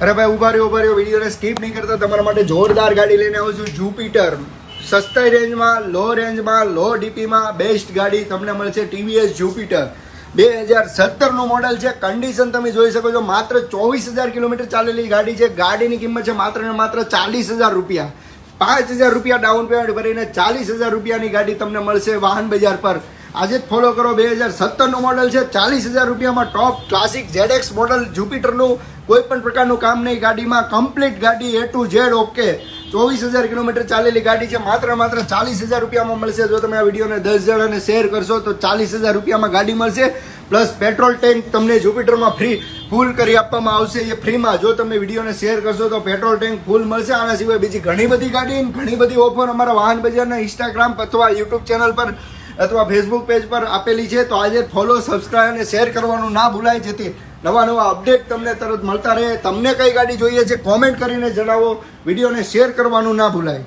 અરે ભાઈ ઉભા રહ્યો વિડીયોને સ્કીપ નહીં કરતા, તમારા માટે જોરદાર ગાડી લઈને આવું છું. જુપિટર સસ્તા રેન્જમાં, લો રેન્જમાં, લો ડીપીમાં બેસ્ટ ગાડી તમને મળશે. TVS જુપિટર 2017 મોડલ છે. કન્ડિશન તમે જોઈ શકો છો. માત્ર 24,000 કિલોમીટર ચાલેલી ગાડી છે. ગાડીની કિંમત છે માત્ર ને માત્ર 40,000 રૂપિયા. 5,000 રૂપિયા ડાઉન પેમેન્ટ ભરીને 40,000 રૂપિયાની ગાડી તમને મળશે વાહન બજાર પર. આજે જ ફોલો કરો. 2017 મોડલ છે. 40,000 રૂપિયામાં ટોપ ક્લાસિક ZX મોડલ જુપિટરનું કોઈ પણ પ્રકારનું કામ નહીં ગાડીમાં. કમ્પ્લીટ ગાડી A to Z okay. 24,000 kilometre ચાલેલી ગાડી છે. માત્ર 40,000 રૂપિયામાં મળશે. જો તમે આ વિડીયોને 10 જણાને શેર કરશો તો 40,000 રૂપિયામાં ગાડી મળશે. પ્લસ પેટ્રોલ ટેન્ક તમને જુપિટરમાં ફ્રી ફૂલ કરી આપવામાં આવશે. એ ફ્રીમાં જો તમે વિડીયોને શેર કરશો તો પેટ્રોલ ટેન્ક ફૂલ મળશે. આના સિવાય બીજી ઘણી બધી ગાડી, ઘણી બધી ઓફર અમારા વાહન બજારના ઇન્સ્ટાગ્રામ અથવા યુટ્યુબ ચેનલ પર અથવા ફેસબુક પેજ પર આપેલી છે. તો આજે ફોલો, સબસ્ક્રાઈબ અને શેર કરવાનું ના ભૂલાય, જેથી નવા અપડેટ તમને તરત મળતા રહે. તમને કઈ ગાડી જોઈએ છે કોમેન્ટ કરીને જણાવો. વિડીયોને શેર કરવાનું ના ભૂલાય.